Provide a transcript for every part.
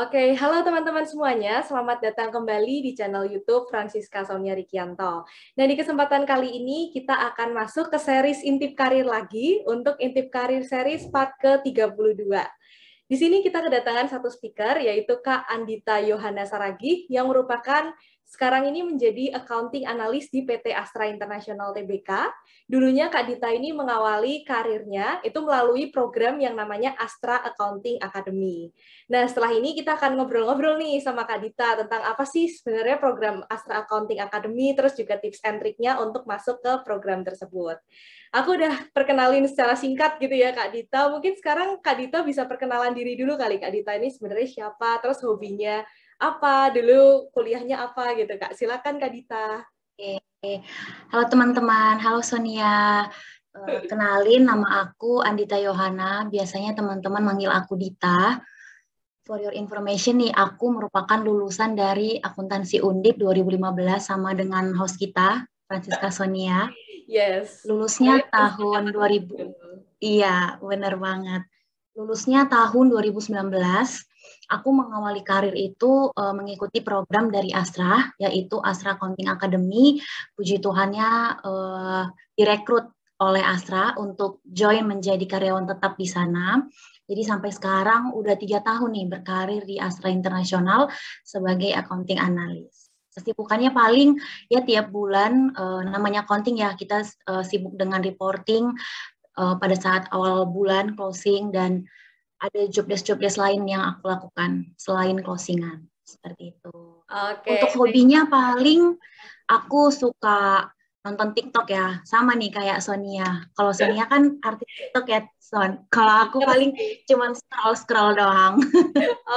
Oke, halo teman-teman semuanya. Selamat datang kembali di channel YouTube Francisca Sonia Rikianto. Nah, di kesempatan kali ini kita akan masuk ke series Intip Karir lagi untuk Intip Karir series part ke-32. Di sini kita kedatangan satu speaker, yaitu Kak Andita Yohana Saragih, yang merupakan sekarang ini menjadi accounting analis di PT Astra International Tbk. Dulunya Kak Dita ini mengawali karirnya itu melalui program yang namanya Astra Accounting Academy. Nah, setelah ini kita akan ngobrol-ngobrol nih sama Kak Dita tentang apa sih sebenarnya program Astra Accounting Academy, terus juga tips and triknya untuk masuk ke program tersebut. Aku udah perkenalin secara singkat gitu ya Kak Dita. Mungkin sekarang Kak Dita bisa perkenalan diri dulu kali. Kak Dita ini sebenarnya siapa, terus hobinya apa, dulu kuliahnya apa gitu Kak. Silakan Kak Dita. Oke. Halo teman-teman, halo Sonia. Kenalin, nama aku Andita Yohana. Biasanya teman-teman manggil aku Dita. For your information nih, aku merupakan lulusan dari akuntansi Undip 2015 sama dengan host kita, Francisca Sonia. Yes. Lulusnya tahun 2000. Iya, benar banget. Lulusnya tahun 2019. Aku mengawali karir itu mengikuti program dari Astra, yaitu Astra Accounting Academy. Puji Tuhannya direkrut oleh Astra untuk join menjadi karyawan tetap di sana. Jadi sampai sekarang udah 3 tahun nih berkarir di Astra International sebagai accounting analis. Kesibukannya paling ya tiap bulan namanya accounting ya, kita sibuk dengan reporting pada saat awal bulan closing, dan ada job desk lain yang aku lakukan selain closingan, seperti itu. Untuk Oke. hobinya paling aku suka nonton TikTok ya, sama nih kayak Sonia. Kalau Sonia kan artis TikTok ya, Son. Kalau aku paling cuman scroll doang.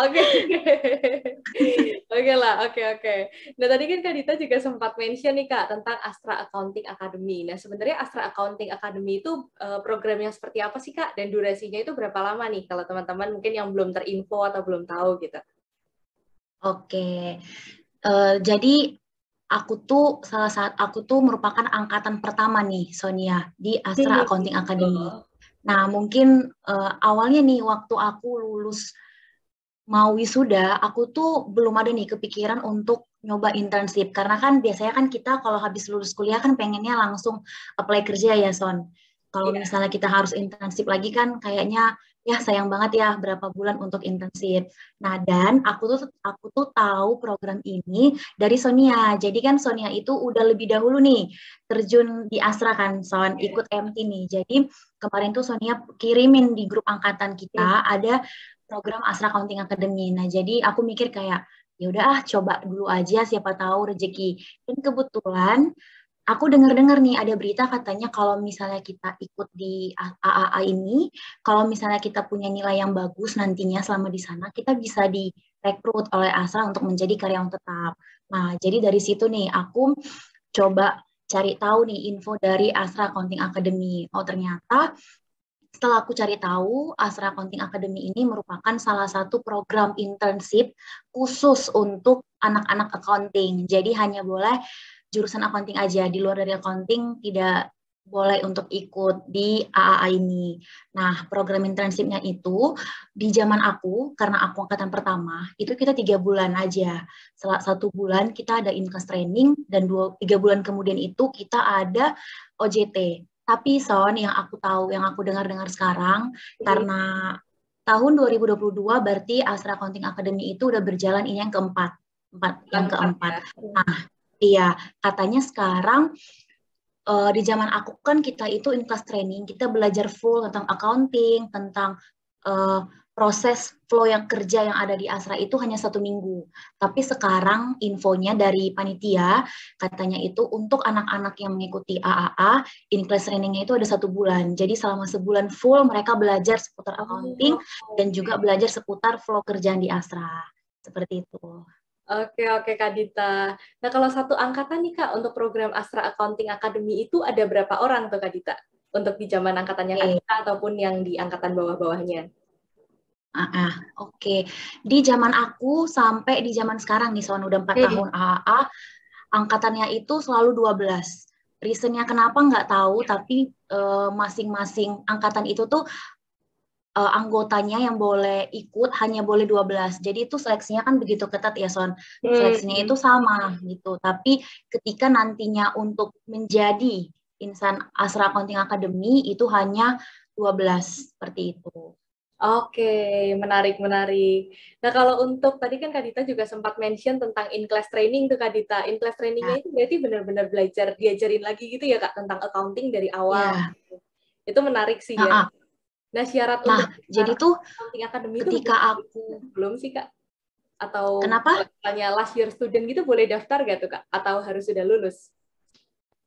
Oke. Oke lah, oke. Nah, tadi kan Kak Dita juga sempat mention nih Kak tentang Astra Accounting Academy. Nah, sebenarnya Astra Accounting Academy itu program yang seperti apa sih Kak? Dan durasinya itu berapa lama nih kalau teman-teman mungkin yang belum terinfo atau belum tahu gitu? Oke. Jadi aku tuh merupakan angkatan pertama nih, Sonia, di Astra Accounting Academy. Nah, mungkin awalnya nih waktu aku lulus mau wisuda, aku tuh belum ada nih kepikiran untuk nyoba internship. Karena kan biasanya kan kita kalau habis lulus kuliah kan pengennya langsung apply kerja ya, Son. Kalau Iya. misalnya kita harus internship lagi kan kayaknya ya sayang banget ya berapa bulan untuk internship. Nah, dan aku tuh tahu program ini dari Sonia. Jadi kan Sonia itu udah lebih dahulu nih terjun di Astra kan, Son, ikut MT nih. Jadi kemarin tuh Sonia kirimin di grup angkatan kita ada program Astra Accounting Academy. Nah, jadi aku mikir kayak ya udah coba dulu aja siapa tahu rezeki. Dan kebetulan aku dengar-dengar nih ada berita katanya kalau misalnya kita ikut di AAA ini, kalau misalnya kita punya nilai yang bagus nantinya selama di sana, kita bisa direkrut oleh Astra untuk menjadi karyawan tetap. Nah, jadi dari situ nih aku coba cari tahu nih info dari Astra Accounting Academy. Oh, ternyata setelah aku cari tahu, Astra Accounting Academy ini merupakan salah satu program internship khusus untuk anak-anak accounting. Jadi hanya boleh jurusan accounting aja, di luar dari accounting tidak boleh untuk ikut di AAA ini. Nah, program internshipnya itu di zaman aku, karena aku angkatan pertama, itu kita 3 bulan aja. Setelah 1 bulan kita ada in-class training, dan 3 bulan kemudian itu kita ada OJT. Tapi Son, yang aku tahu, yang aku dengar-dengar sekarang, karena tahun 2022 berarti Astra Accounting Academy itu udah berjalan ini yang keempat. Yang keempat. Nah, iya, katanya sekarang di zaman aku kan kita itu in-class training, kita belajar full tentang accounting, tentang proses flow yang kerja yang ada di Astra itu hanya 1 minggu. Tapi sekarang infonya dari panitia, katanya itu untuk anak-anak yang mengikuti AAA, in-class trainingnya itu ada 1 bulan. Jadi selama sebulan full mereka belajar seputar accounting dan juga belajar seputar flow kerjaan di Astra. Seperti itu. Oke, Kak Dita. Nah, kalau satu angkatan nih, Kak, untuk program Astra Accounting Academy itu ada berapa orang tuh, Kak Dita? Untuk di zaman angkatannya Kak Dita ataupun yang di angkatan bawah-bawahnya? Oke. Di zaman aku sampai di zaman sekarang nih, Son, udah 4 tahun AAA, angkatannya itu selalu 12. Reasonnya kenapa nggak tahu, tapi masing-masing angkatan itu tuh anggotanya yang boleh ikut hanya boleh 12. Jadi itu seleksinya kan begitu ketat ya, Son. Seleksinya itu sama gitu. Tapi ketika nantinya untuk menjadi insan Asra Accounting Academy itu hanya 12 seperti itu. Oke, menarik, menarik. Nah, kalau untuk tadi kan Kak Dita juga sempat mention tentang in-class training tuh Kak Dita. In-class trainingnya itu berarti benar-benar belajar, diajarin lagi gitu ya Kak, tentang accounting dari awal. Ya. Itu menarik sih ya. Nah, syarat untuk jadi tuh accounting academy itu ketika aku belum sih Kak? Atau kenapa? misalnya last year student gitu boleh daftar gak tuh Kak? Atau harus sudah lulus?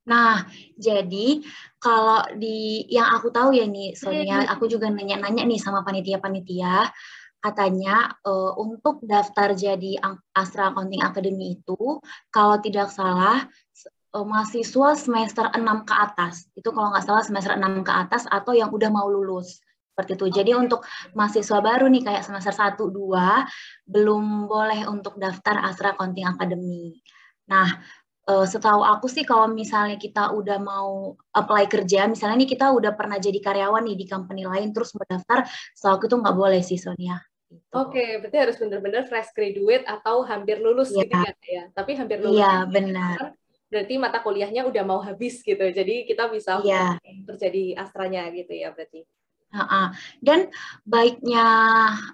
Nah, jadi kalau di yang aku tahu ya nih, Sonia, aku juga nanya-nanya nih sama panitia-panitia, katanya untuk daftar jadi Astra Accounting Academy itu, kalau tidak salah, mahasiswa semester 6 ke atas. Itu kalau nggak salah semester 6 ke atas atau yang udah mau lulus. Seperti itu. Jadi untuk mahasiswa baru nih kayak semester 1, 2, belum boleh untuk daftar Astra Accounting Academy. Nah, setahu aku sih kalau misalnya kita udah mau apply kerja, misalnya nih kita udah pernah jadi karyawan nih di company lain terus mendaftar, setahu aku tuh nggak boleh sih Sonia. Gitu. Oke, berarti harus benar-benar fresh graduate atau hampir lulus gitu ya. Tapi hampir lulus. Iya, benar. Berarti mata kuliahnya udah mau habis gitu. Jadi kita bisa terjadi astranya gitu ya berarti. Dan baiknya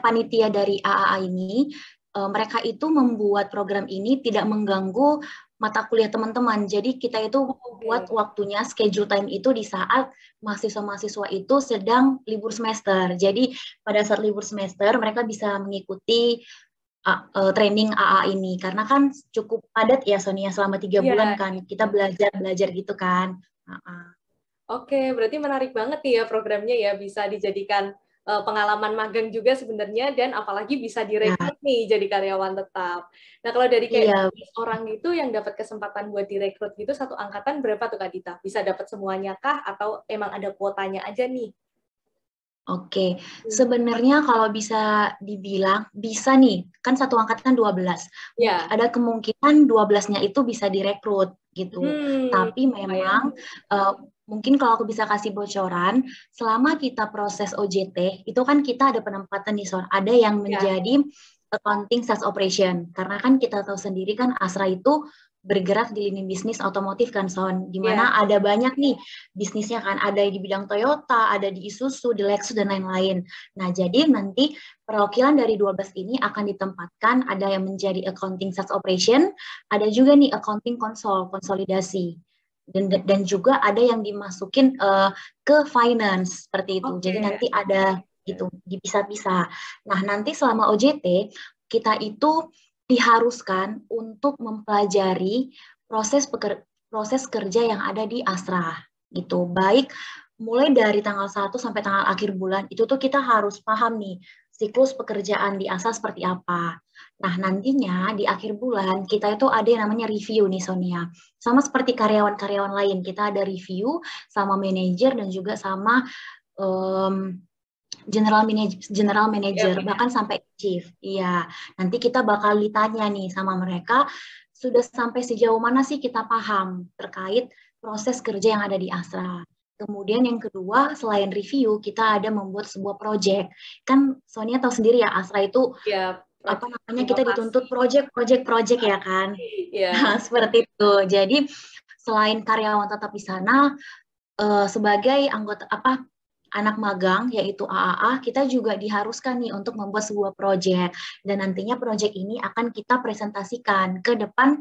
panitia dari AAA ini, mereka itu membuat program ini tidak mengganggu mata kuliah teman-teman. Jadi kita itu buat waktunya, schedule time itu di saat mahasiswa-mahasiswa itu sedang libur semester. Jadi pada saat libur semester mereka bisa mengikuti training AA ini. Karena kan cukup padat ya Sonia, selama 3 bulan kan. Kita belajar gitu kan. Oke, berarti menarik banget nih ya programnya ya, bisa dijadikan pengalaman magang juga sebenarnya, dan apalagi bisa direkrut nih jadi karyawan tetap. Nah, kalau dari kayak orang itu yang dapat kesempatan buat direkrut gitu, satu angkatan berapa tuh Kak Dita? Bisa dapat semuanya kah? Atau emang ada kuotanya aja nih? Oke, sebenarnya kalau bisa dibilang, bisa nih, kan satu angkatan 12. Ada kemungkinan 12-nya itu bisa direkrut gitu. Tapi memang mungkin kalau aku bisa kasih bocoran, selama kita proses OJT, itu kan kita ada penempatan nih, Son. Ada yang menjadi accounting sales operation. Karena kan kita tahu sendiri kan Asra itu bergerak di lini bisnis otomotif kan, Son. Dimana ada banyak nih bisnisnya kan. Ada di bidang Toyota, ada di Isuzu, di Lexus, dan lain-lain. Nah, jadi nanti perwakilan dari 12 ini akan ditempatkan, ada yang menjadi accounting sales operation, ada juga nih accounting konsolidasi. Dan juga ada yang dimasukin ke finance seperti itu. Jadi nanti ada gitu dipisah-pisah. Nah, nanti selama OJT kita itu diharuskan untuk mempelajari proses kerja yang ada di Astra gitu. Baik mulai dari tanggal 1 sampai tanggal akhir bulan itu tuh kita harus paham nih siklus pekerjaan di Astra seperti apa. Nah, nantinya di akhir bulan kita itu ada yang namanya review nih Sonia. Sama seperti karyawan-karyawan lain, kita ada review sama manajer dan juga sama general manager bahkan sampai chief. Iya, nanti kita bakal ditanya nih sama mereka sudah sampai sejauh mana sih kita paham terkait proses kerja yang ada di Astra. Kemudian yang kedua, selain review, kita ada membuat sebuah project. Kan Sonia tahu sendiri ya, Astra itu kita dituntut project ya kan. Nah, seperti itu. Jadi selain karyawan tetap di sana, sebagai anggota anak magang yaitu AAA, kita juga diharuskan nih untuk membuat sebuah project, dan nantinya project ini akan kita presentasikan ke depan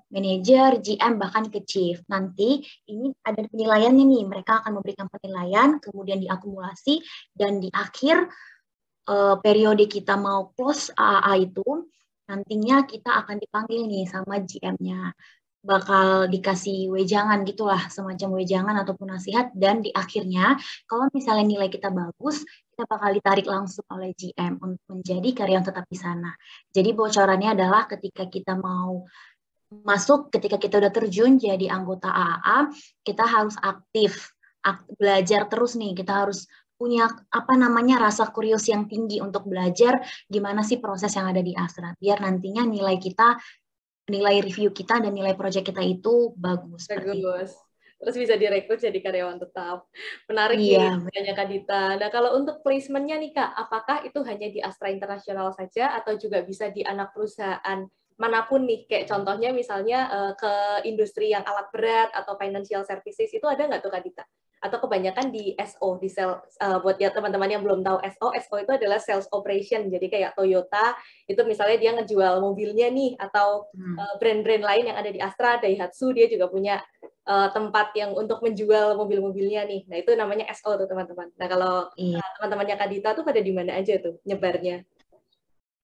manajer, GM, bahkan ke chief. Nanti ini ada penilaiannya nih, mereka akan memberikan penilaian, kemudian diakumulasi, dan di akhir periode kita mau close AAA itu, nantinya kita akan dipanggil nih sama GM-nya. Bakal dikasih wejangan gitulah, semacam wejangan ataupun nasihat, dan di akhirnya kalau misalnya nilai kita bagus, kita bakal ditarik langsung oleh GM untuk menjadi karyawan tetap di sana. Jadi bocorannya adalah ketika kita mau masuk, ketika kita udah terjun jadi anggota AAA, kita harus aktif, belajar terus nih, kita harus punya rasa kurios yang tinggi untuk belajar gimana sih proses yang ada di Astra, biar nantinya nilai review kita dan nilai proyek kita itu bagus. Terus bisa direkrut jadi karyawan tetap. Menarik nih, Iya. tanya Kak Dita. Nah, kalau untuk placement-nya nih Kak, apakah itu hanya di Astra Internasional saja atau juga bisa di anak perusahaan manapun nih? Kayak contohnya misalnya ke industri yang alat berat atau financial services, itu ada nggak tuh Kak Dita? Atau kebanyakan di SO, di sales, buat ya teman-teman yang belum tahu SO itu adalah sales operation. Jadi kayak Toyota, itu misalnya dia ngejual mobilnya nih, atau brand-brand lain yang ada di Astra, Daihatsu, dia juga punya tempat yang untuk menjual mobil-mobilnya nih. Nah, itu namanya SO tuh teman-teman. Nah, kalau Iya. teman-temannya Kak Dita tuh pada di mana aja tuh nyebarnya?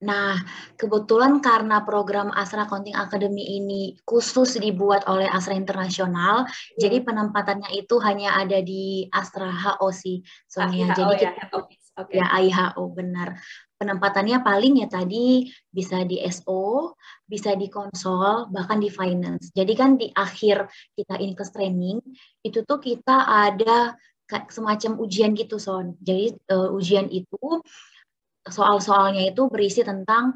Nah, kebetulan karena program Astra Accounting Academy ini khusus dibuat oleh Astra Internasional, jadi penempatannya itu hanya ada di Astra HO sih, Sonia. IHO Jadi ya, kita head office. Oke. ya IHO benar. Penempatannya paling ya tadi bisa di SO, bisa di konsol, bahkan di finance. Jadi kan di akhir kita Inkes training, itu tuh kita ada semacam ujian gitu, Son. Jadi ujian itu soal-soalnya itu berisi tentang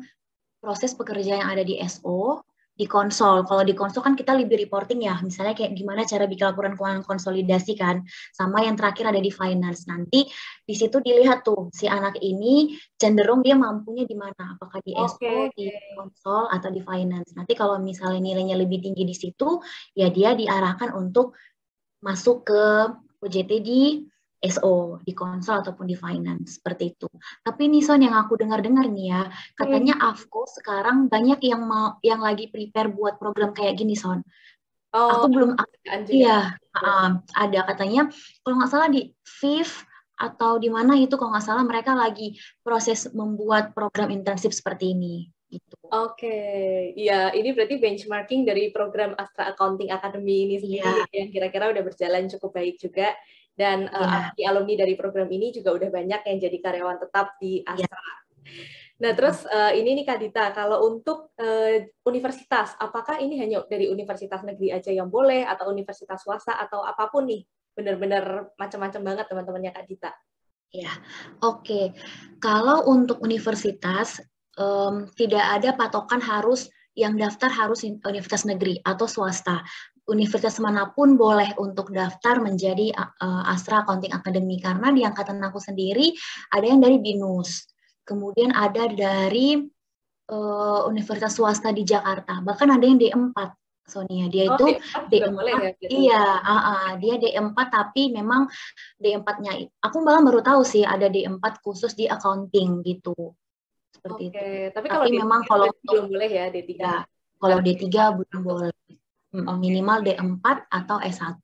proses pekerjaan yang ada di SO, di konsol. Kalau di konsol kan kita lebih reporting ya, misalnya kayak gimana cara bikin laporan keuangan konsolidasi kan, sama yang terakhir ada di finance. Nanti di situ dilihat tuh si anak ini cenderung dia mampunya di mana, apakah di SO, Oke. di konsol atau di finance. Nanti kalau misalnya nilainya lebih tinggi di situ, ya dia diarahkan untuk masuk ke OJT di SO, di konsol ataupun di finance, seperti itu. Tapi nih Son, yang aku dengar-dengar nih ya, katanya AFCO sekarang banyak yang lagi prepare buat program kayak gini, Son. Oh, Aku belum, juga. iya, ada katanya, kalau nggak salah di FIF atau di mana itu, kalau nggak salah mereka lagi proses membuat program intensif seperti ini. Gitu. Oke, ya ini berarti benchmarking dari program Astra Accounting Academy ini sendiri Iya, yang kira-kira udah berjalan cukup baik juga, dan iya, alumni dari program ini juga udah banyak yang jadi karyawan tetap di iya. Astra. Nah, terus ini nih Kak Dita, kalau untuk universitas, apakah ini hanya dari universitas negeri aja yang boleh, atau universitas swasta, atau apapun nih? Benar-benar macam-macam banget teman-temannya Kak Dita. Ya, oke. Kalau untuk universitas, tidak ada patokan harus yang daftar harus universitas negeri atau swasta. Universitas manapun boleh untuk daftar menjadi Astra Accounting Academy, karena di angkatan aku sendiri ada yang dari BINUS, kemudian ada dari universitas swasta di Jakarta, bahkan ada yang D4. Sonia, dia Oh, itu D4 juga boleh D4, ya berarti? iya, dia D4 tapi memang D4-nya, aku malah baru tahu sih ada D4 khusus di accounting gitu, seperti itu. Oke, tapi kalau Tapi D3 memang kalau berarti untuk, belum boleh ya, D3-nya? ya, kalau D3 belum boleh, Oke. minimal D4 atau S1.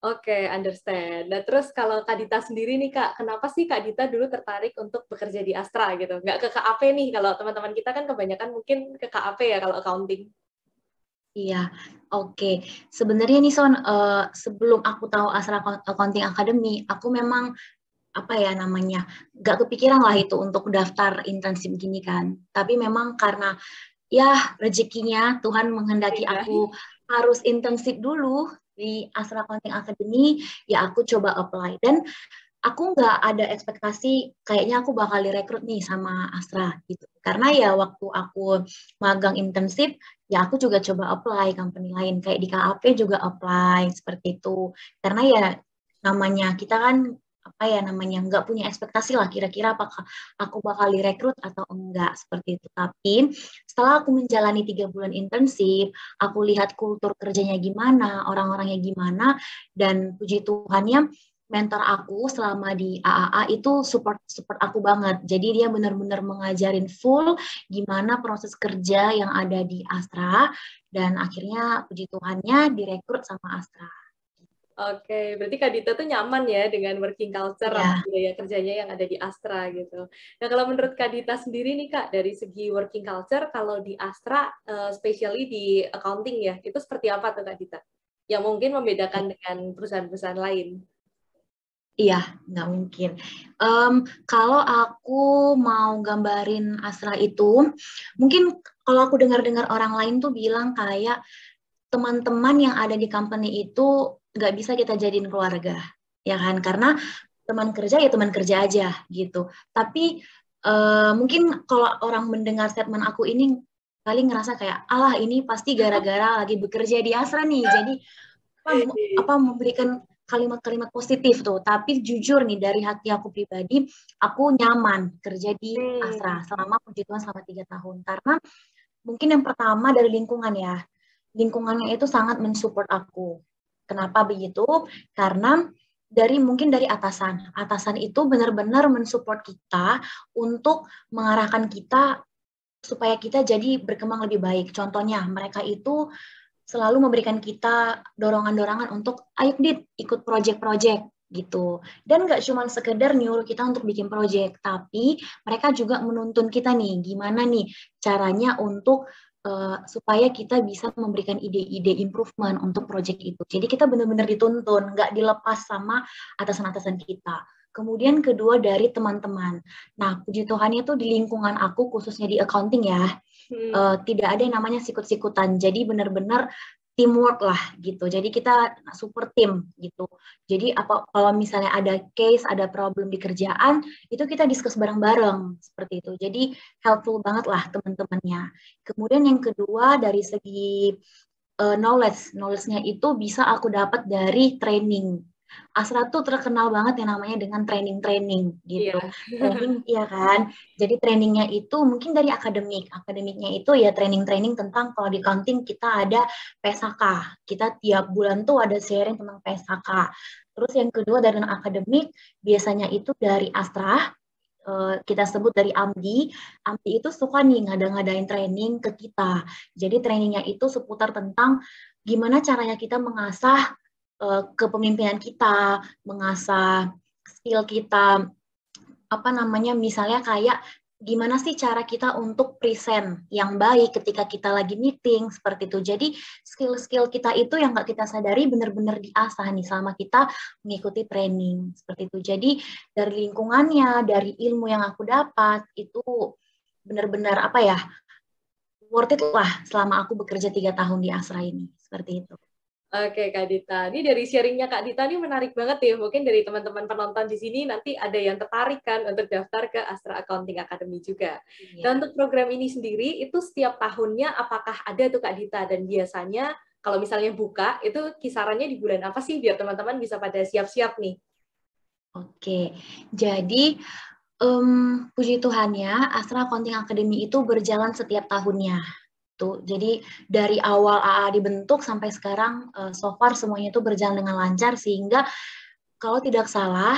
Oke, understand. Nah, terus kalau Kak Dita sendiri nih, Kak, kenapa sih Kak Dita dulu tertarik untuk bekerja di Astra gitu? Nggak ke KAP nih, kalau teman-teman kita kan kebanyakan mungkin ke KAP ya kalau accounting. Iya, oke. Sebenarnya nih Son, sebelum aku tahu Astra Accounting Academy, aku memang apa ya namanya, nggak kepikiran lah itu untuk daftar intensif gini kan. Tapi memang karena ya rezekinya Tuhan menghendaki Iya. aku harus intensif dulu di Astra Accounting Academy, ya aku coba apply. Dan aku nggak ada ekspektasi kayaknya aku bakal direkrut nih sama Astra gitu. Karena ya waktu aku magang intensif, ya aku juga coba apply company lain. Kayak di KAP juga apply seperti itu. Karena ya namanya kita kan apa ya namanya nggak punya ekspektasi lah kira-kira apakah aku bakal direkrut atau enggak seperti itu. Tapi setelah aku menjalani 3 bulan intensif, aku lihat kultur kerjanya gimana, orang-orangnya gimana, dan puji Tuhannya mentor aku selama di AAA itu support support aku banget. Jadi dia benar-benar mengajarin full gimana proses kerja yang ada di Astra, dan akhirnya puji Tuhannya direkrut sama Astra. Oke, berarti Kak Dita tuh nyaman ya dengan working culture atau Ya, budaya kerjanya yang ada di Astra gitu. Nah, kalau menurut Kak Dita sendiri nih Kak, dari segi working culture, kalau di Astra, especially di accounting ya, itu seperti apa tuh Kak Dita? Yang mungkin membedakan dengan perusahaan-perusahaan lain. iya, nggak mungkin. Kalau aku mau gambarin Astra itu, mungkin kalau aku dengar-dengar orang lain tuh bilang kayak teman-teman yang ada di company itu nggak bisa kita jadiin keluarga, ya kan? Karena teman kerja ya teman kerja aja gitu. Tapi mungkin kalau orang mendengar statement aku ini kali ngerasa kayak, alah ini pasti gara-gara lagi bekerja di Astra nih, jadi memberikan kalimat-kalimat positif tuh. Tapi jujur nih dari hati aku pribadi, aku nyaman kerja di Astra selama puji Tuhan selama 3 tahun. Karena mungkin yang pertama dari lingkungan ya. Lingkungannya itu sangat mensupport aku. Kenapa begitu? Karena mungkin dari atasan. Atasan itu benar-benar mensupport kita untuk mengarahkan kita supaya kita jadi berkembang lebih baik. Contohnya, mereka itu selalu memberikan kita dorongan-dorongan untuk ayo Dit, ikut project-project gitu. Dan nggak cuma sekedar nyuruh kita untuk bikin project, tapi mereka juga menuntun kita nih, gimana nih caranya untuk supaya kita bisa memberikan ide-ide improvement untuk project itu. Jadi kita benar-benar dituntun, nggak dilepas sama atasan-atasan kita. Kemudian kedua dari teman-teman. Nah, puji Tuhan itu di lingkungan aku, khususnya di accounting ya, tidak ada yang namanya sikut-sikutan. Jadi benar-benar teamwork lah gitu. Jadi kita super tim gitu. Jadi kalau misalnya ada case, ada problem di kerjaan, itu kita discuss bareng-bareng seperti itu. Jadi helpful banget lah teman-temannya. Kemudian yang kedua dari segi knowledge-nya itu bisa aku dapat dari training. Astra tuh terkenal banget yang namanya dengan training-training gitu. Training, iya kan? Jadi trainingnya itu mungkin dari akademik. Akademiknya itu ya training-training tentang kalau di accounting kita ada PSHK. Kita tiap bulan tuh ada sharing tentang PSHK. Terus yang kedua dari akademik, biasanya itu dari Astra, kita sebut dari AMDI. AMDI itu suka nih ngadain training ke kita. Jadi trainingnya itu seputar tentang gimana caranya kita mengasah kepemimpinan kita, mengasah skill kita, misalnya kayak gimana sih cara kita untuk present yang baik ketika kita lagi meeting, seperti itu. Jadi skill-skill kita itu yang nggak kita sadari benar-benar diasah nih selama kita mengikuti training, seperti itu. Jadi dari lingkungannya, dari ilmu yang aku dapat, itu benar-benar worth it lah selama aku bekerja 3 tahun di Astra ini, seperti itu. Oke, Kak Dita. Ini dari sharingnya Kak Dita ini menarik banget ya. Mungkin dari teman-teman penonton di sini nanti ada yang tertarik kan untuk daftar ke Astra Accounting Academy juga. Iya. Dan untuk program ini sendiri, itu setiap tahunnya apakah ada tuh Kak Dita? Dan biasanya kalau misalnya buka, itu kisarannya di bulan apa sih? Biar teman-teman bisa pada siap-siap nih. Oke, jadi puji Tuhannya, Astra Accounting Academy itu berjalan setiap tahunnya. Tuh, jadi dari awal AA dibentuk sampai sekarang so far semuanya itu berjalan dengan lancar sehingga kalau tidak salah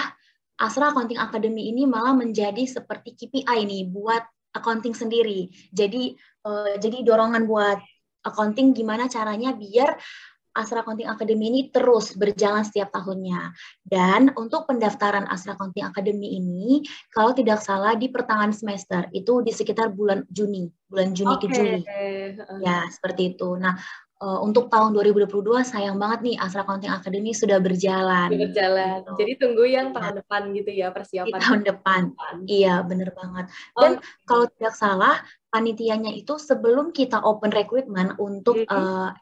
Astra Accounting Academy ini malah menjadi seperti KPI nih buat accounting sendiri. Jadi dorongan buat accounting gimana caranya biar Astra Accounting Academy ini terus berjalan setiap tahunnya. Dan untuk pendaftaran Astra Accounting Academy ini, kalau tidak salah di pertengahan semester, itu di sekitar bulan Juni ke Juli. Ya, seperti itu. Nah, untuk tahun 2022 sayang banget nih Astra Accounting Academy sudah berjalan. Gitu. Jadi tunggu yang tahun depan gitu ya persiapan. Di tahun depan. Iya, bener banget. Dan kalau tidak salah, panitianya itu sebelum kita open recruitment untuk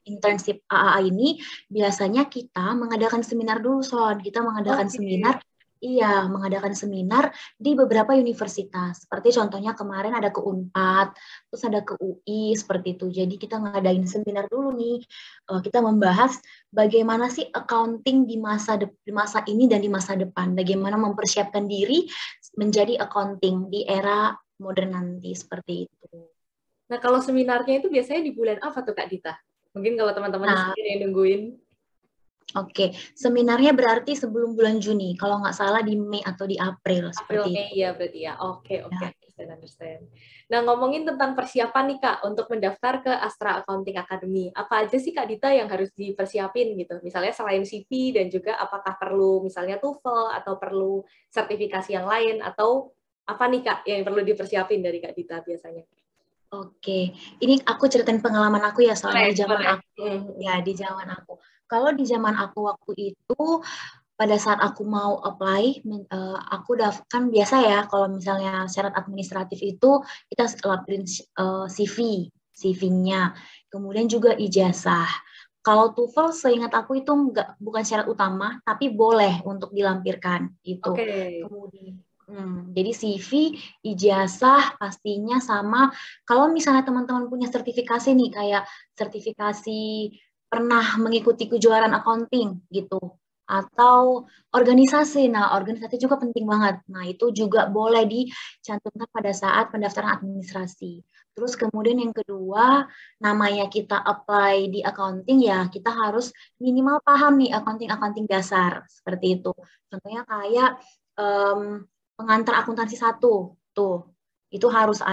internship AAA ini, biasanya kita mengadakan seminar dulu, Son. Kita mengadakan seminar. Iya, mengadakan seminar di beberapa universitas. Seperti contohnya kemarin ada ke Unpad, terus ada ke UI, seperti itu. Jadi kita ngadain seminar dulu nih. Kita membahas bagaimana sih accounting di masa ini dan di masa depan. Bagaimana mempersiapkan diri menjadi accounting di era modern nanti, seperti itu. Nah, kalau seminarnya itu biasanya di bulan apa tuh, Kak Dita? Mungkin kalau teman-teman sendiri yang nungguin. Oke, seminarnya berarti sebelum bulan Juni, kalau nggak salah di Mei atau di April. Mei ya berarti ya. Oke. Understand. Nah, ngomongin tentang persiapan nih Kak, untuk mendaftar ke Astra Accounting Academy, apa aja sih Kak Dita yang harus dipersiapin gitu? Misalnya selain CV dan juga apakah perlu misalnya TOEFL atau perlu sertifikasi yang lain atau apa nih Kak yang perlu dipersiapin dari Kak Dita biasanya? Oke, ini aku ceritain pengalaman aku ya soalnya di zaman aku. Ya, di zaman aku. Kalau di zaman aku waktu itu, pada saat aku mau apply, aku kan biasa ya, kalau misalnya syarat administratif itu, kita lapirin CV-nya, kemudian juga ijazah. Kalau TOEFL, seingat aku itu bukan syarat utama, tapi boleh untuk dilampirkan. Gitu. Kemudian, jadi CV, ijazah pastinya sama, kalau misalnya teman-teman punya sertifikasi nih, kayak sertifikasi pernah mengikuti kejuaraan accounting gitu, atau organisasi. Nah, organisasi juga penting banget. Nah, itu juga boleh dicantumkan pada saat pendaftaran administrasi. Terus kemudian yang kedua, namanya kita apply di accounting ya, kita harus minimal paham nih accounting dasar seperti itu. Contohnya kayak pengantar akuntansi 1 tuh. Itu harus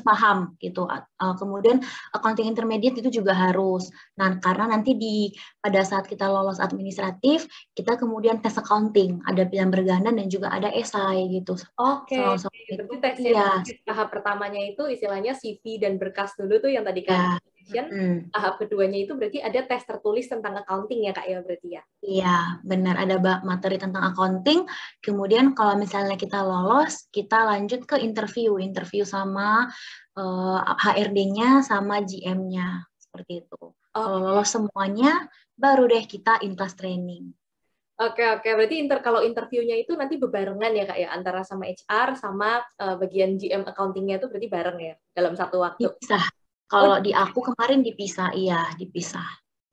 paham gitu. Kemudian accounting intermediate itu juga harus. Nah, karena nanti pada saat kita lolos administratif, kita kemudian tes accounting, ada pilihan berganda dan juga ada esai gitu. Oke, Itu berarti tesnya iya. tahap pertamanya itu istilahnya CV dan berkas dulu tuh yang tadi kan Ya. mention. Tahap keduanya itu berarti ada tes tertulis tentang accounting ya Kak ya berarti ya? Iya, benar, ada materi tentang accounting. Kemudian kalau misalnya kita lolos, kita lanjut ke interview sama HRD-nya sama GM-nya seperti itu. Kalau lolos semuanya, baru deh kita in-class training. Oke, berarti kalau interviewnya itu nanti bebarengan ya Kak ya, antara sama HR sama bagian GM accounting-nya itu berarti bareng ya dalam satu waktu? Dipisah. Kalau di aku kemarin dipisah, iya dipisah.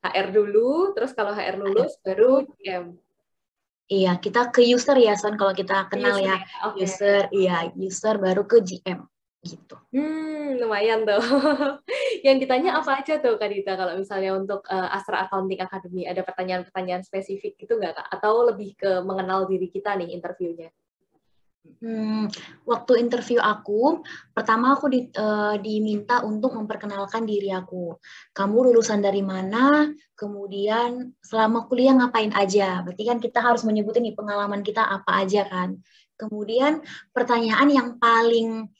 HR dulu, terus kalau HR lulus baru GM. Iya, kita ke user ya, Son. Kalau kita kenal User, ya, okay. user baru ke GM gitu. Lumayan tuh. Yang ditanya apa aja tuh Kak Dita kalau misalnya untuk Astra Accounting Academy, ada pertanyaan-pertanyaan spesifik gitu nggak Kak? Atau lebih ke mengenal diri kita nih interviewnya? Waktu interview aku, pertama aku diminta untuk memperkenalkan diri aku. Kamu lulusan dari mana? Kemudian selama kuliah ngapain aja? Berarti kan kita harus menyebutin nih pengalaman kita apa aja kan. Kemudian pertanyaan yang paling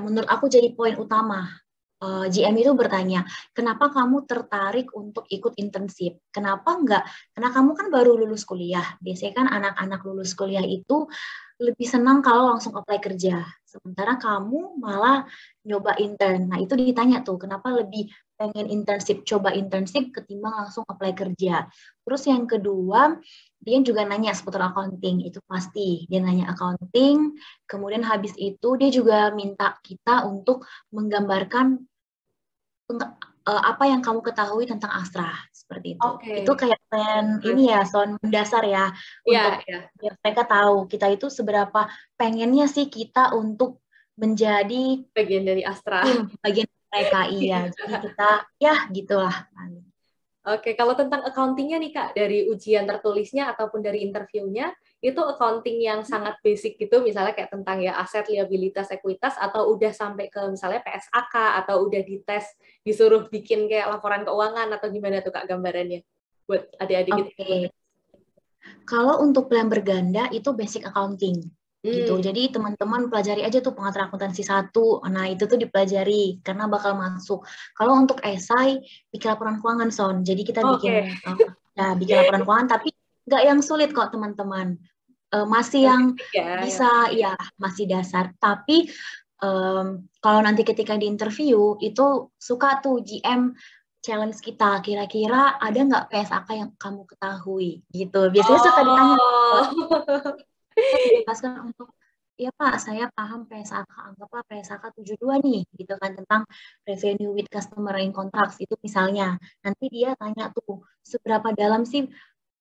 menurut aku jadi poin utama. GM itu bertanya, kenapa kamu tertarik untuk ikut internship? Kenapa enggak? Karena kamu kan baru lulus kuliah. Biasanya kan anak-anak lulus kuliah itu lebih senang kalau langsung apply kerja. Sementara kamu malah nyoba intern. Nah, itu ditanya tuh, kenapa lebih pengen coba internship ketimbang langsung apply kerja. Terus yang kedua, dia juga nanya seputar accounting, itu pasti. Dia nanya accounting, kemudian habis itu dia juga minta kita untuk menggambarkan apa yang kamu ketahui tentang Astra seperti itu. Itu kayak ini ya, Son, mendasar ya untuk biar mereka tahu kita itu seberapa pengennya sih kita untuk menjadi bagian dari Astra. Bagian mereka, iya. Jadi kita ya gitulah. Oke, kalau tentang accounting-nya nih Kak, dari ujian tertulisnya ataupun dari interviewnya, itu accounting yang sangat basic gitu, misalnya kayak tentang ya aset, liabilitas, ekuitas, atau udah sampai ke misalnya PSAK, atau udah dites, disuruh bikin kayak laporan keuangan, atau gimana tuh Kak gambarannya? Buat adik-adik gitu. Kalau untuk plan berganda, itu basic accounting. Gitu. Jadi teman-teman pelajari aja tuh pengatur akuntansi 1. Nah, itu tuh dipelajari karena bakal masuk. Kalau untuk esai, bikin laporan keuangan, Son. Jadi kita bikin laporan keuangan, tapi nggak yang sulit kok, teman-teman. Masih yang bisa, ya masih dasar. Tapi kalau nanti ketika di interview, itu suka tuh GM challenge kita, kira-kira ada nggak PSAK yang kamu ketahui? Gitu. Biasanya suka ditanya. Kita dibebaskan untuk, ya Pak, saya paham PSAK, anggaplah PSAK 72 nih, gitu kan, tentang revenue with customer in contracts, itu misalnya. Nanti dia tanya tuh, seberapa dalam sih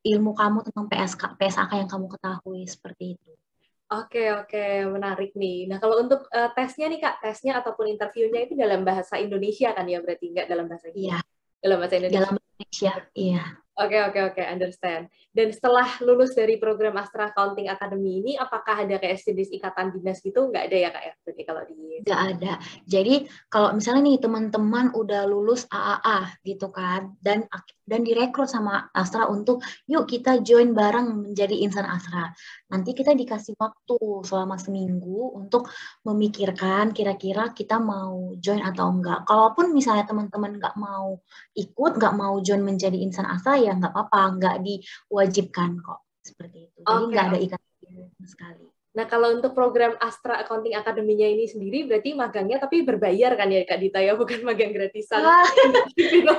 ilmu kamu tentang PSAK yang kamu ketahui, seperti itu. Oke, menarik nih. Nah, kalau untuk tesnya nih Kak, tesnya ataupun interviewnya itu dalam bahasa Indonesia kan ya, berarti nggak dalam bahasa Inggris? Iya. Dalam bahasa Indonesia? Dalam bahasa Indonesia, iya. Oke, understand. Dan setelah lulus dari program Astra Accounting Academy ini, apakah ada kayak jenis ikatan dinas gitu? Nggak ada ya, Kak? Ya? Berarti kalau di... Nggak ada. Jadi, kalau misalnya nih teman-teman udah lulus AAA gitu kan, dan direkrut sama Astra untuk, yuk kita join bareng menjadi insan Astra. Nanti kita dikasih waktu selama seminggu untuk memikirkan kira-kira kita mau join atau enggak. Kalaupun misalnya teman-teman nggak mau ikut, nggak mau join menjadi insan Astra, ya nggak apa-apa, nggak diwajibkan kok seperti itu. Jadi nggak ada ikatan sekali. Nah, kalau untuk program Astra Accounting Academy-nya ini sendiri, berarti magangnya tapi berbayar kan ya, Kak Dita ya? Bukan magang gratisan. Ah,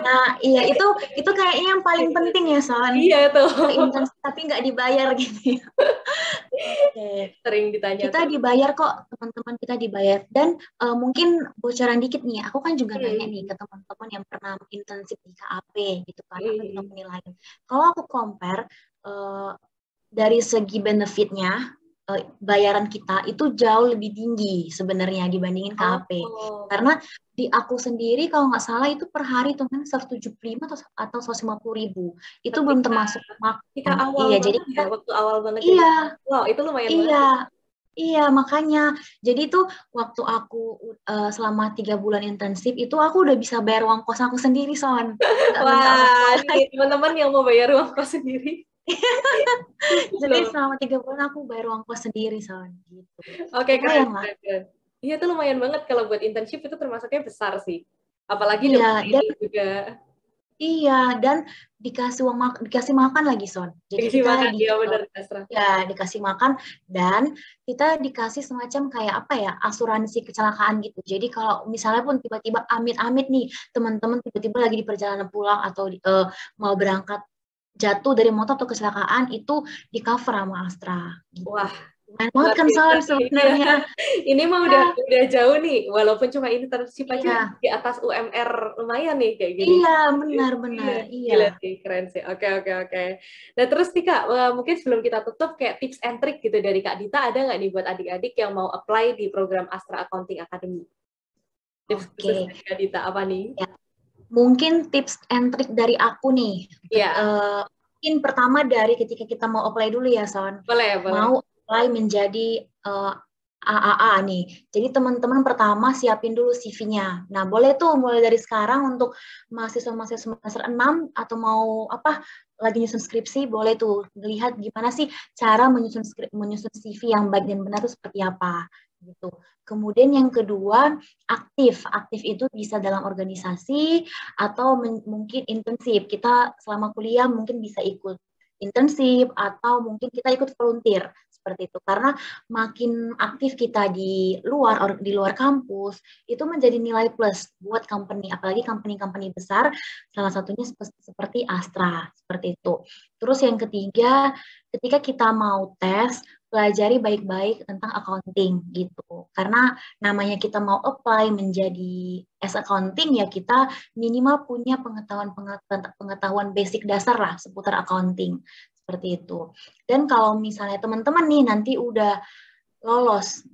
nah, iya itu kayaknya yang paling penting ya, Son. Iya tuh. Intens tapi nggak dibayar gitu ya. Oke. Sering ditanya Kita tuh. dibayar kok, teman-teman kita dibayar. Dan mungkin bocoran dikit nih, aku kan juga nanya nih Hmm. ke teman-teman yang pernah intensif di KAP gitu kan, atau di Hmm. company lain. Kalau aku compare eh, dari segi benefitnya, bayaran kita itu jauh lebih tinggi sebenarnya dibandingin KAP. Oh, Karena di aku sendiri kalau nggak salah itu per hari tuh kan 175 atau 150.000. Itu belum ketika termasuk ketika makan. awal Iya, jadi banget ya, waktu awal banget jadi. iya, Wow, itu lumayan banget iya, sih. iya, makanya. Jadi tuh waktu aku selama 3 bulan intensif itu aku udah bisa bayar uang kos aku sendiri, Son. Nggak minta orang tua Wah, lagi. nih teman-teman yang mau bayar uang kos sendiri. Sukses Jadi loh. selama 3 bulan aku bayar uang kos sendiri, Son. Gitu. Oke, keren, Lumayan lah. keren, keren. Iya, itu lumayan banget kalau buat internship itu termasuknya besar sih. Apalagi Iya, dapat dan training juga. iya, dan dikasih makan lagi, Son. Jadi Dikasih kita makan, ya bener, Astra. ya dikasih makan dan kita dikasih semacam kayak apa ya, asuransi kecelakaan gitu. Jadi kalau misalnya pun tiba-tiba amit-amit nih teman-teman tiba-tiba lagi di perjalanan pulang atau mau berangkat jatuh dari motor atau kecelakaan itu di cover sama Astra gitu. Wah, Lumayan banget luar kan, biasa Son, nih. Iya. sebenarnya. Ini mah Ya, udah jauh nih. Walaupun cuma internship aja iya, di atas UMR lumayan nih kayak gini. iya, Iya, benar-benar, iya. gila sih, keren sih. Oke, oke, oke. Nah, terus nih Kak, mungkin sebelum kita tutup, kayak tips and trick gitu dari Kak Dita, ada nggak nih buat adik-adik yang mau apply di program Astra Accounting Academy? Tips khusus Oke. dari Kak Dita, apa nih? Ya, mungkin tips and trick dari aku nih. Iya, Mungkin pertama dari ketika kita mau apply dulu ya, Son. boleh, boleh. Mau apply menjadi AAA nih. Jadi teman-teman pertama siapin dulu CV-nya. Nah, boleh tuh mulai dari sekarang untuk mahasiswa-mahasiswa semester 6 atau mau apa lagi nyusun skripsi, boleh tuh lihat gimana sih cara menyusun CV yang baik dan benar itu seperti apa gitu. Kemudian yang kedua, aktif. Aktif itu bisa dalam organisasi atau mungkin intensif. Kita selama kuliah mungkin bisa ikut intensif atau mungkin kita ikut volunteer seperti itu. Karena makin aktif kita di luar kampus itu menjadi nilai plus buat company, apalagi company-company besar, salah satunya seperti Astra seperti itu. Terus yang ketiga, ketika kita mau tes, pelajari baik-baik tentang accounting gitu. Karena namanya kita mau apply menjadi as accounting ya kita minimal punya pengetahuan basic dasar lah seputar accounting seperti itu. Dan kalau misalnya teman-teman nih nanti udah lolos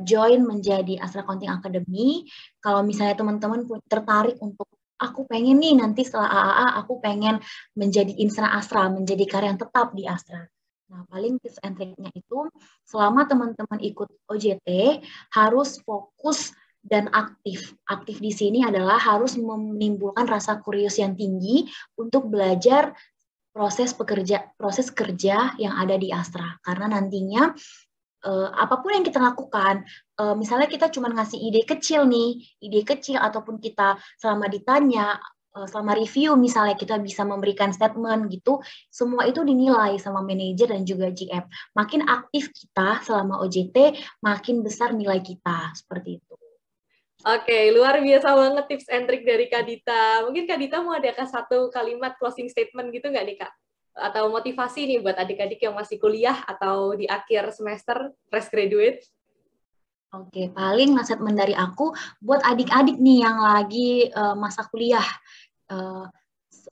join menjadi Astra Accounting Academy, kalau misalnya teman-teman tertarik untuk aku pengen nih nanti setelah AAA aku pengen menjadi insan Astra, menjadi karyawan tetap di Astra. Nah, paling tips and trick-nya itu selama teman-teman ikut OJT harus fokus dan aktif. Aktif di sini adalah harus menimbulkan rasa kurios yang tinggi untuk belajar proses kerja yang ada di Astra. Karena nantinya apapun yang kita lakukan, misalnya kita cuma ngasih ide kecil ataupun kita selama ditanya, selama review misalnya kita bisa memberikan statement gitu, semua itu dinilai sama manajer dan juga GM. Makin aktif kita selama OJT, makin besar nilai kita, seperti itu. Oke, luar biasa banget tips and trick dari Kak Dita. Mungkin Kak Dita mau ada satu kalimat closing statement gitu nggak nih Kak? Atau motivasi nih buat adik-adik yang masih kuliah atau di akhir semester, fresh graduate? Oke, paling statement dari aku buat adik-adik nih yang lagi masa kuliah, uh,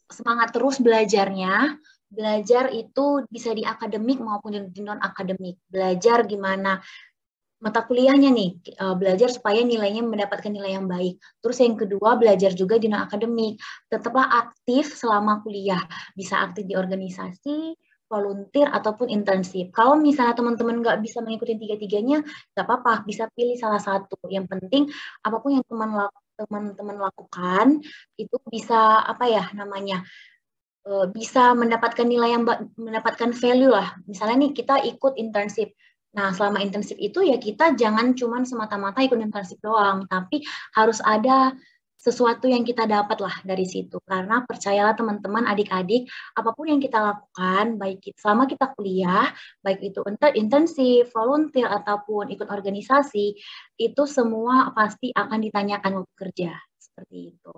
semangat terus belajarnya. Belajar itu bisa di akademik maupun di non-akademik. Belajar gimana mata kuliahnya nih, belajar supaya nilainya mendapatkan nilai yang baik. Terus yang kedua, belajar juga di non-akademik. Tetaplah aktif selama kuliah. Bisa aktif di organisasi, volunteer, ataupun internship. Kalau misalnya teman-teman nggak bisa mengikuti tiga-tiganya, nggak apa-apa, bisa pilih salah satu. Yang penting, apapun yang teman-teman lakukan, itu bisa, apa ya namanya, bisa mendapatkan nilai yang mendapatkan value lah. Misalnya nih kita ikut internship. Nah, selama internship itu ya kita jangan cuma semata-mata ikut internship doang, tapi harus ada sesuatu yang kita dapat lah dari situ. Karena percayalah teman-teman, adik-adik, apapun yang kita lakukan, baik selama kita kuliah, baik itu intensif, volunteer, ataupun ikut organisasi, itu semua pasti akan ditanyakan waktu kerja. Seperti itu.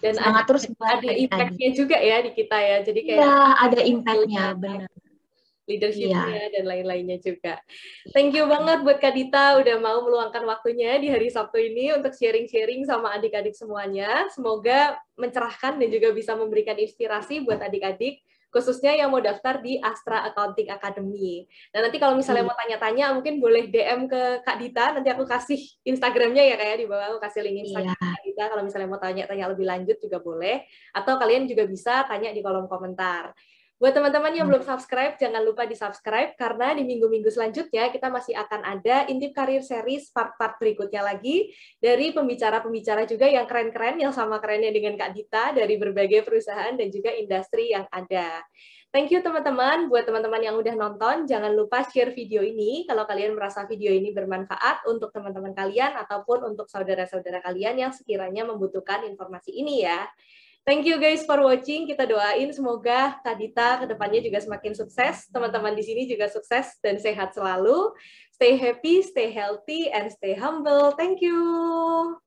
Dan Semangat terus buat ada adik-adik. impact-nya juga ya di kita ya. Jadi kayak Iya, ada impact-nya, benar. leadership-nya dan lain-lainnya juga. Thank you banget buat Kak Dita udah mau meluangkan waktunya di hari Sabtu ini untuk sharing-sharing sama adik-adik semuanya. Semoga mencerahkan dan juga bisa memberikan inspirasi buat adik-adik, khususnya yang mau daftar di Astra Accounting Academy. Dan nanti kalau misalnya mau tanya-tanya, mungkin boleh DM ke Kak Dita, nanti aku kasih Instagramnya ya, kayak di bawah aku kasih link Instagram Kak Dita, kalau misalnya mau tanya-tanya lebih lanjut juga boleh, atau kalian juga bisa tanya di kolom komentar. Buat teman-teman yang belum subscribe, jangan lupa di-subscribe, karena di minggu-minggu selanjutnya kita masih akan ada Intip Karir Series part-part berikutnya lagi, dari pembicara-pembicara juga yang keren-keren, yang sama kerennya dengan Kak Dita, dari berbagai perusahaan dan juga industri yang ada. Thank you teman-teman, buat teman-teman yang udah nonton, jangan lupa share video ini, kalau kalian merasa video ini bermanfaat untuk teman-teman kalian, ataupun untuk saudara-saudara kalian yang sekiranya membutuhkan informasi ini ya. Thank you guys for watching. Kita doain semoga Kak Dita kedepannya juga semakin sukses. Teman-teman di sini juga sukses dan sehat selalu. Stay happy, stay healthy, and stay humble. Thank you.